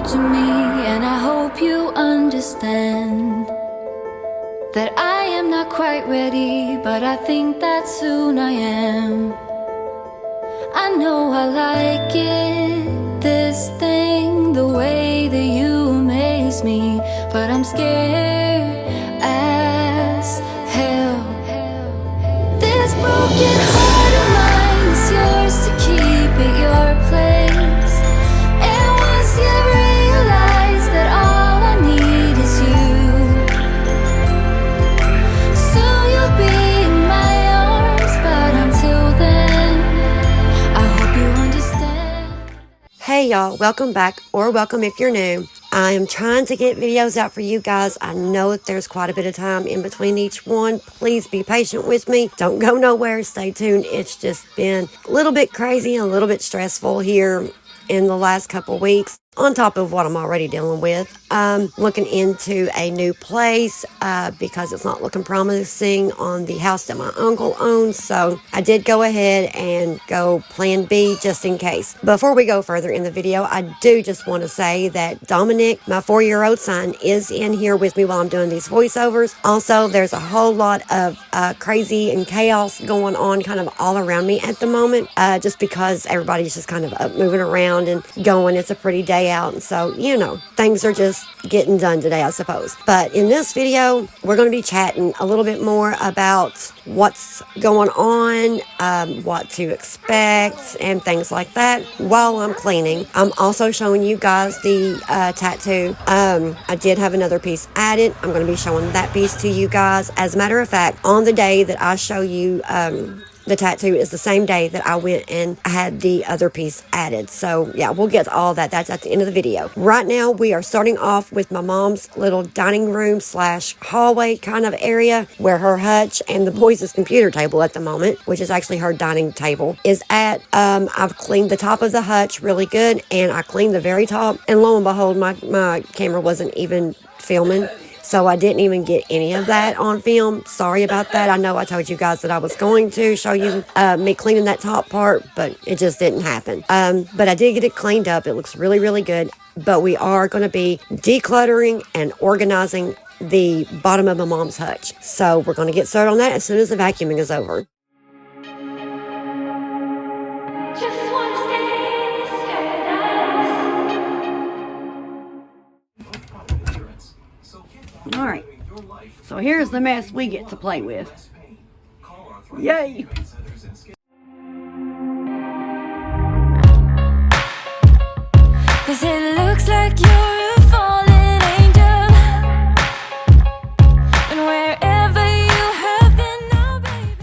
to me, and I hope you understand that I am not quite ready, but I think that soon I am. I know I like it, this thing, the way that you amaze me, but I'm scared as hell. This broken heart of mine is yours to keep at your place. And once you realize that all I need is you, soon you'll be in my arms, but until then, I hope you understand. Hey y'all, welcome back, or welcome if you're new. I am trying to get videos out for you guys. I know that there's quite a bit of time in between each one. Please be patient with me. Don't go nowhere. Stay tuned. It's just been a little bit crazy and a little bit stressful here in the last couple weeks, on top of what I'm already dealing with. Looking into a new place because it's not looking promising on the house that my uncle owns. So I did go ahead and go plan B just in case. Before we go further in the video, I do just want to say that Dominic, my 4-year-old son, is in here with me while I'm doing these voiceovers. Also, there's a whole lot of crazy and chaos going on kind of all around me at the moment, just because everybody's just kind of up moving around and going. It's a pretty day out, and so, you know, things are just getting done today, I suppose. But in this video, we're going to be chatting a little bit more about what's going on, what to expect, and things like that while I'm cleaning. I'm also showing you guys the tattoo. I did have another piece added. I'm going to be showing that piece to you guys. As a matter of fact, on the day that I show you the tattoo is the same day that I went and had the other piece added. So yeah, we'll get to all that. That's at the end of the video. Right now, we are starting off with my mom's little dining room / hallway kind of area where her hutch and the boys' computer table at the moment, which is actually her dining table, is at. I've cleaned the top of the hutch really good, and I cleaned the very top, and lo and behold, my camera wasn't even filming. So I didn't even get any of that on film. Sorry about that. I know I told you guys that I was going to show you me cleaning that top part, but it just didn't happen. But I did get it cleaned up. It looks really, really good. But we are going to be decluttering and organizing the bottom of my mom's hutch. So we're going to get started on that as soon as the vacuuming is over. All right, so here's the mess we get to play with. Yay! Cause it looks like you're a fallen angel, and wherever you have been now, baby.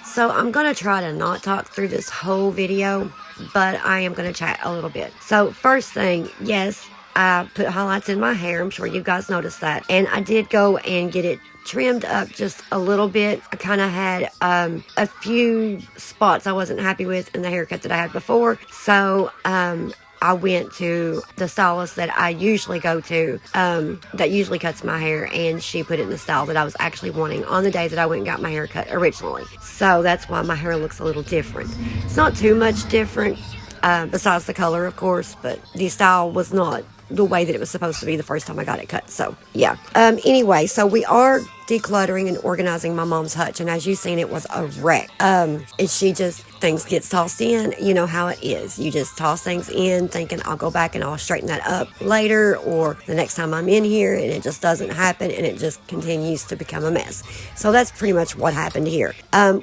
So I'm going to try to not talk through this whole video, but I am going to chat a little bit. So first thing, yes, I put highlights in my hair. I'm sure you guys noticed that. And I did go and get it trimmed up just a little bit. I kind of had a few spots I wasn't happy with in the haircut that I had before. So I went to the stylist that I usually go to, that usually cuts my hair, and she put it in the style that I was actually wanting on the day that I went and got my hair cut originally. So that's why my hair looks a little different. It's not too much different, besides the color, of course, but the style was not the way that it was supposed to be the first time I got it cut. So yeah. Anyway, so we are decluttering and organizing my mom's hutch, and as you've seen, it was a wreck. And she just, things gets tossed in, you know how it is. You just toss things in thinking I'll go back and I'll straighten that up later, or the next time I'm in here, and it just doesn't happen, and it just continues to become a mess. So that's pretty much what happened here,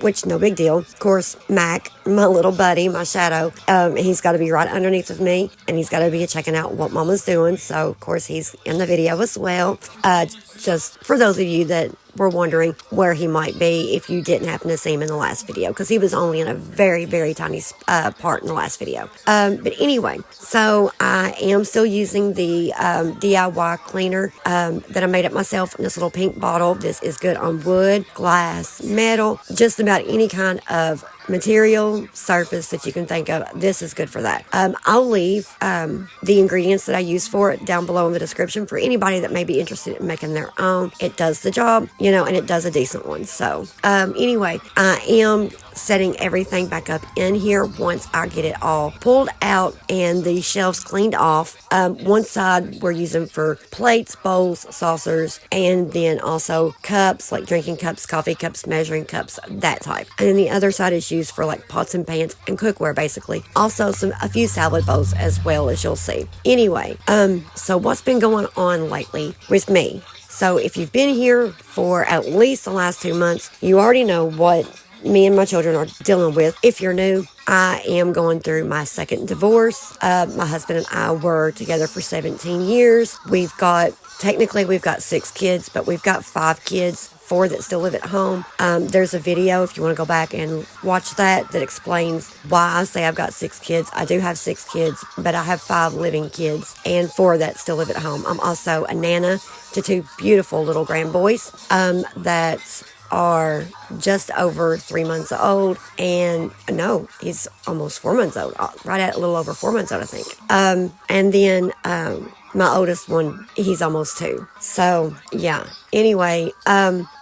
which no big deal. Of course, Mac, my little buddy, my shadow, he's got to be right underneath of me, and he's got to be checking out what Mama's doing. So of course he's in the video as well. Just for those of you that were wondering where he might be if you didn't happen to see him in the last video, because he was only in a very, very tiny part in the last video. But anyway, so I am still using the DIY cleaner that I made up myself in this little pink bottle. This is good on wood, glass, metal, just about any kind of material surface that you can think of. This is good for that. I'll leave the ingredients that I use for it down below in the description for anybody that may be interested in making their own. It does the job. and it does a decent one. So anyway, I am setting everything back up in here once I get it all pulled out and the shelves cleaned off. One side we're using for plates, bowls, saucers, and then also cups, like drinking cups, coffee cups, measuring cups, that type. And then the other side is used for like pots and pans and cookware, basically. Also a few salad bowls as well, as you'll see. Anyway, so what's been going on lately with me? So if you've been here for at least the last 2 months, you already know what me and my children are dealing with. If you're new, I am going through my second divorce. My husband and I were together for 17 years. We've got 6 kids, but we've got 5 kids, 4 that still live at home. There's a video, if you want to go back and watch that explains why I say I've got 6 kids. I do have 6 kids, but I have 5 living kids and 4 that still live at home. I'm also a nana to 2 beautiful little grandboys that are just over 3 months old, and no, he's almost 4 months old, right at a little over 4 months old, I think. And then my oldest one, he's almost 2. So yeah. Anyway,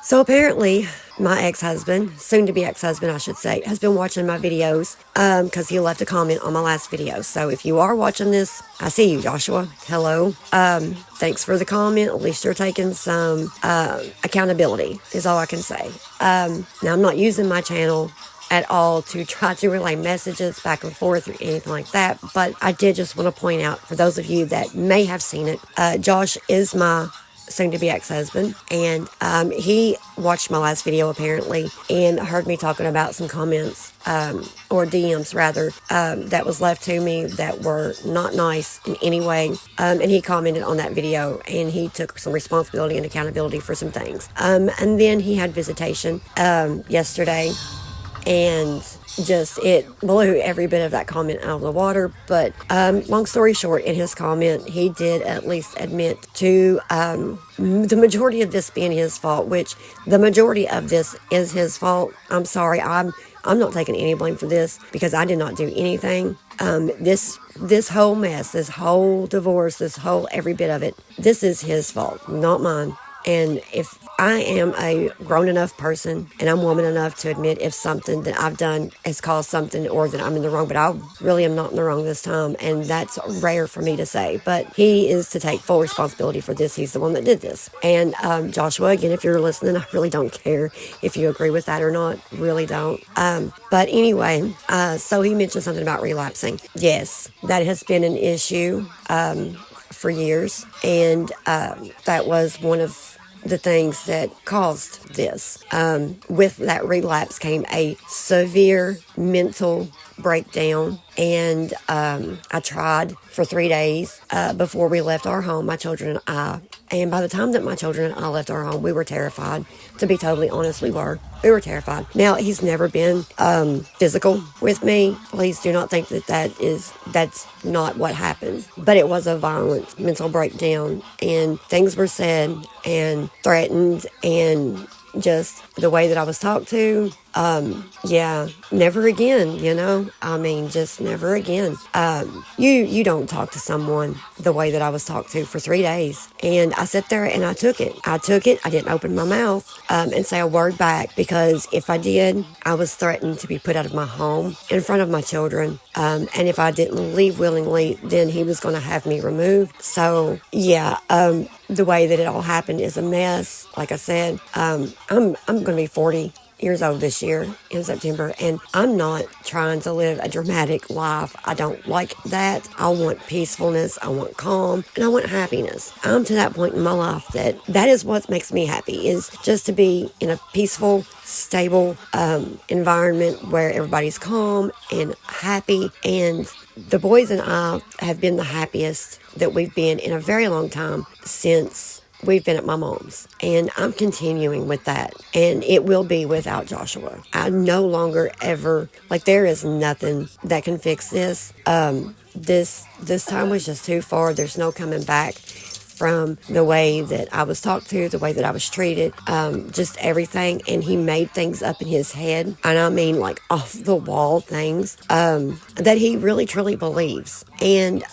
so apparently my ex-husband, soon to be ex-husband, I should say, has been watching my videos because he left a comment on my last video. So if you are watching this, I see you, Joshua. Hello. Thanks for the comment. At least you're taking some accountability is all I can say. Now, I'm not using my channel at all to try to relay messages back and forth or anything like that, but I did just want to point out, for those of you that may have seen it, Josh is my soon-to-be ex-husband, and he watched my last video apparently and heard me talking about some comments or DMs rather that was left to me that were not nice in any way, and he commented on that video and he took some responsibility and accountability for some things, and then he had visitation yesterday, and just it blew every bit of that comment out of the water. But long story short, in his comment, he did at least admit to the majority of this being his fault, which the majority of this is his fault. I'm sorry, I'm not taking any blame for this because I did not do anything. This whole mess, this whole divorce, this whole every bit of it, this is his fault, not mine. And if I am a grown enough person and I'm woman enough to admit if something that I've done has caused something or that I'm in the wrong, but I really am not in the wrong this time, and that's rare for me to say, but he is to take full responsibility for this. He's the one that did this. And Joshua, again, if you're listening, I really don't care if you agree with that or not, really don't. But anyway, so he mentioned something about relapsing. Yes, that has been an issue for years, and that was one of the things that caused this. With that relapse came a severe mental breakdown, and I tried for 3 days before we left our home, my children and I. And by the time that my children and I left our home, we were terrified. To be totally honest, we were terrified. Now, he's never been physical with me. Please do not think that's not what happened. But it was a violent mental breakdown, and things were said and threatened, and just the way that I was talked to, never again, just never again. You don't talk to someone the way that I was talked to for 3 days. And I sat there and I took it. I didn't open my mouth and say a word back, because if I did, I was threatened to be put out of my home in front of my children. And if I didn't leave willingly, then he was going to have me removed. So, the way that it all happened is a mess. Like I said, I'm going to be 40 years old this year in September, and I'm not trying to live a dramatic life. I don't like that. I want peacefulness, I want calm, and I want happiness. I'm to that point in my life that is what makes me happy, is just to be in a peaceful, stable environment where everybody's calm and happy. And the boys and I have been the happiest that we've been in a very long time since we've been at my mom's, and I'm continuing with that, and it will be without Joshua. I no longer ever, there is nothing that can fix this. This time was just too far. There's no coming back from the way that I was talked to, the way that I was treated, just everything. And he made things up in his head, and I mean off the wall things that he really truly believes. And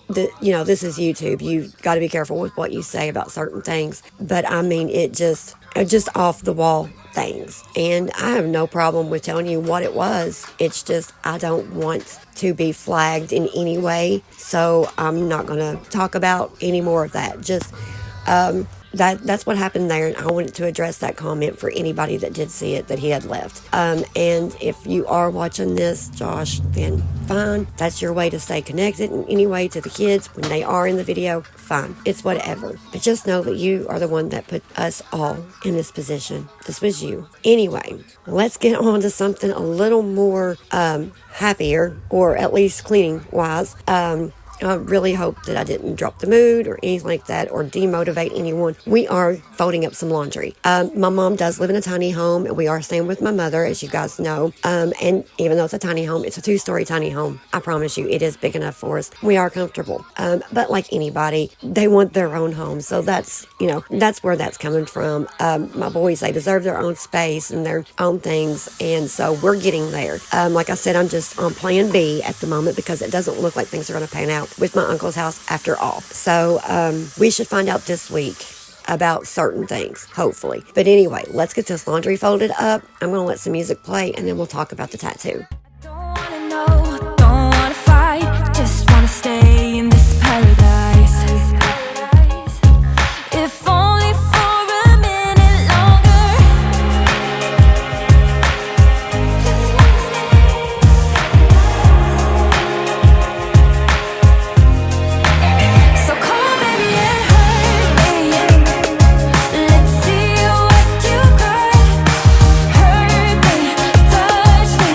this is YouTube. You've got to be careful with what you say about certain things. But I mean, it just off the wall things. And I have no problem with telling you what it was. It's just I don't want to be flagged in any way. So I'm not going to talk about any more of that. Just that's what happened there, and I wanted to address that comment for anybody that did see it that he had left. And if you are watching this, Josh, then fine. That's your way to stay connected in any way to the kids when they are in the video. Fine, it's whatever. But just know that you are the one that put us all in this position. This was you. Anyway, let's get on to something a little more happier, or at least cleaning wise. I really hope that I didn't drop the mood or anything like that or demotivate anyone. We are folding up some laundry. My mom does live in a tiny home, and we are staying with my mother, as you guys know. And even though it's a tiny home, it's a 2-story tiny home. I promise you, it is big enough for us. We are comfortable. But like anybody, they want their own home. So that's where that's coming from. My boys, they deserve their own space and their own things. And so we're getting there. Like I said, I'm just on plan B at the moment because it doesn't look like things are going to pan out with my uncle's house after all. So we should find out this week about certain things, hopefully. But anyway, let's get this laundry folded up. I'm going to let some music play, and then we'll talk about the tattoo. Don't wanna know, don't wanna fight, just wanna stay in this paradise. If only for a minute longer. So come on, baby, and hurt me. Let's see what you got. Hurt me, touch me,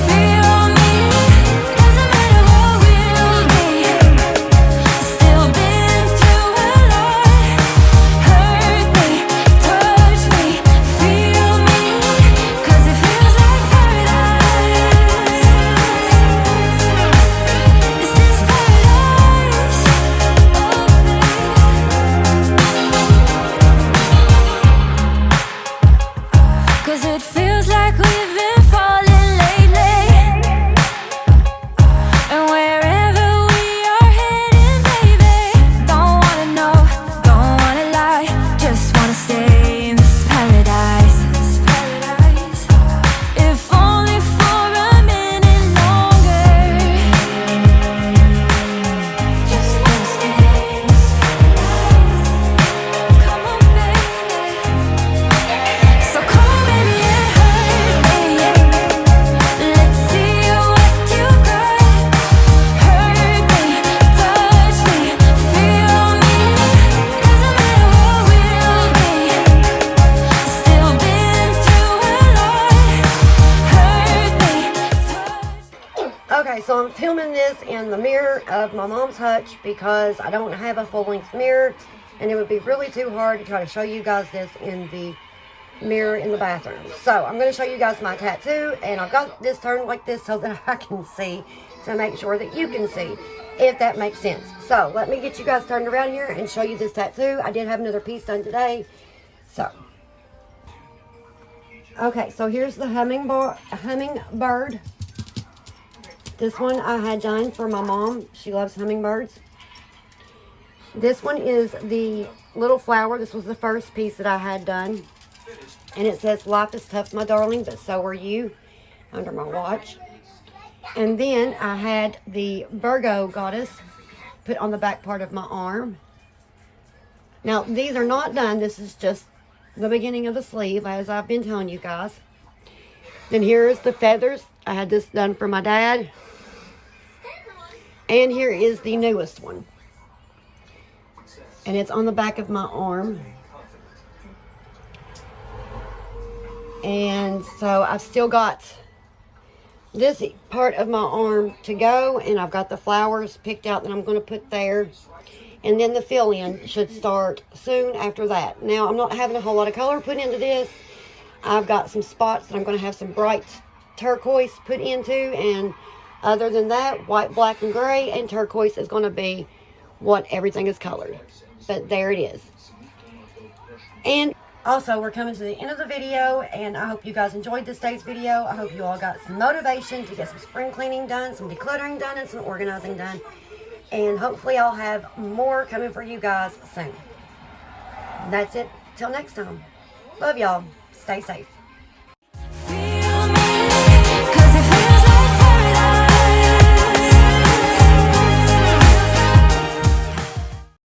feel me. Doesn't matter what we'll be. Still been through a lot. Hurt me, touch me, feel me. 'Cause it feels like paradise. This is paradise. Cause it feels like we've been falling lately. And wherever we are heading, baby, don't wanna know, don't wanna lie, just wanna stay in this paradise. If only for a minute longer. Just wanna stay in this paradise. Come on, baby. So come on, baby, and hurt me. Let's see what you got. Hurt me, touch me, feel me. Doesn't matter what we'll be. Still been through a lot. Hurt me, touch. Okay, so I'm filming this in the mirror of my mom's hutch because I don't have a full-length mirror, and it would be really too hard to try to show you guys this in the mirror in the bathroom. So I'm going to show you guys my tattoo, and I've got this turned like this so that I can see, to make sure that you can see, if that makes sense. So let me get you guys turned around here and show you this tattoo. I did have another piece done today. So, okay, so here's the hummingbird. This one I had done for my mom. She loves hummingbirds. This one is the little flower. This was the first piece that I had done. And it says, "Life is tough, my darling, but so are you," under my watch. And then I had the Virgo goddess put on the back part of my arm. Now, these are not done. This is just the beginning of the sleeve, as I've been telling you guys. Then here is the feathers. I had this done for my dad. And here is the newest one. And it's on the back of my arm. And so I've still got this part of my arm to go, and I've got the flowers picked out that I'm going to put there. And then the fill-in should start soon after that. Now, I'm not having a whole lot of color put into this. I've got some spots that I'm going to have some bright turquoise put into, and other than that, white, black, and gray, and turquoise is going to be what everything is colored. But there it is. And also, we're coming to the end of the video, and I hope you guys enjoyed this day's video. I hope you all got some motivation to get some spring cleaning done, some decluttering done, and some organizing done. And hopefully I'll have more coming for you guys soon. That's it. Till next time. Love y'all. Stay safe.